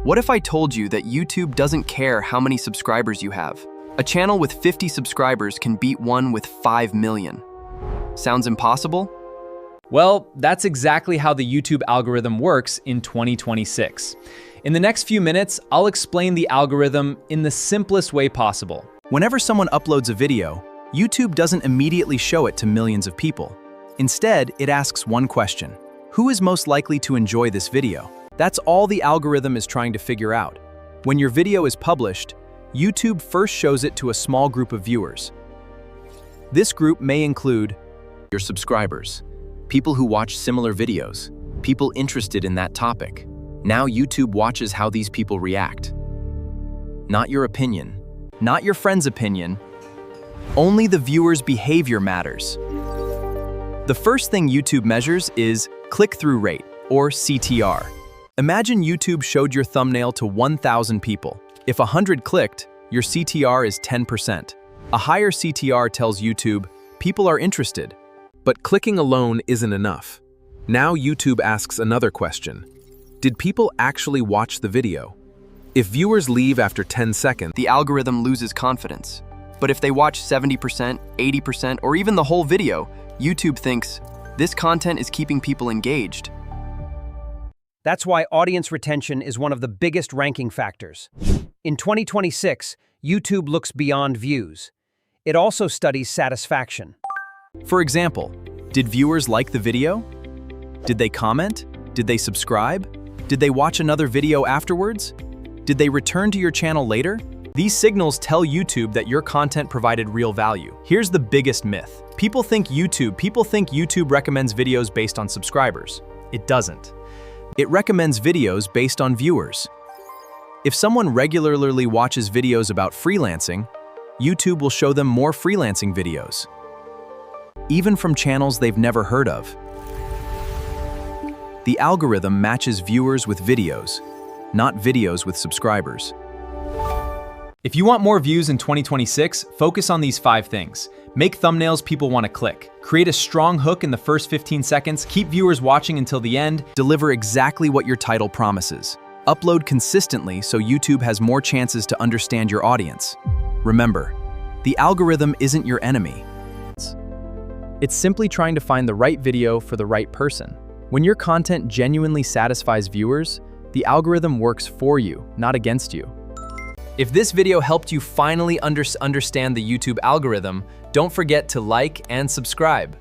What if I told you that YouTube doesn't care how many subscribers you have? A channel with 50 subscribers can beat one with 5 million. Sounds impossible? Well, that's exactly how the YouTube algorithm works in 2026. In the next few minutes, I'll explain the algorithm in the simplest way possible. Whenever someone uploads a video, YouTube doesn't immediately show it to millions of people. Instead, it asks one question: who is most likely to enjoy this video? That's all the algorithm is trying to figure out. When your video is published, YouTube first shows it to a small group of viewers. This group may include your subscribers, people who watch similar videos, people interested in that topic. Now YouTube watches how these people react. Not your opinion, not your friend's opinion. Only the viewer's behavior matters. The first thing YouTube measures is click-through rate, or CTR. Imagine YouTube showed your thumbnail to 1,000 people. If 100 clicked, your CTR is 10%. A higher CTR tells YouTube people are interested. But clicking alone isn't enough. Now YouTube asks another question. Did people actually watch the video? If viewers leave after 10 seconds, the algorithm loses confidence. But if they watch 70%, 80%, or even the whole video, YouTube thinks this content is keeping people engaged. That's why audience retention is one of the biggest ranking factors. In 2026, YouTube looks beyond views. It also studies satisfaction. For example, did viewers like the video? Did they comment? Did they subscribe? Did they watch another video afterwards? Did they return to your channel later? These signals tell YouTube that your content provided real value. Here's the biggest myth. People think YouTube recommends videos based on subscribers. It doesn't. It recommends videos based on viewers. If someone regularly watches videos about freelancing, YouTube will show them more freelancing videos, even from channels they've never heard of. The algorithm matches viewers with videos, not videos with subscribers. If you want more views in 2026, focus on these 5 things. Make thumbnails people want to click. Create a strong hook in the first 15 seconds. Keep viewers watching until the end. Deliver exactly what your title promises. Upload consistently so YouTube has more chances to understand your audience. Remember, the algorithm isn't your enemy. It's simply trying to find the right video for the right person. When your content genuinely satisfies viewers, the algorithm works for you, not against you. If this video helped you finally understand the YouTube algorithm, don't forget to like and subscribe.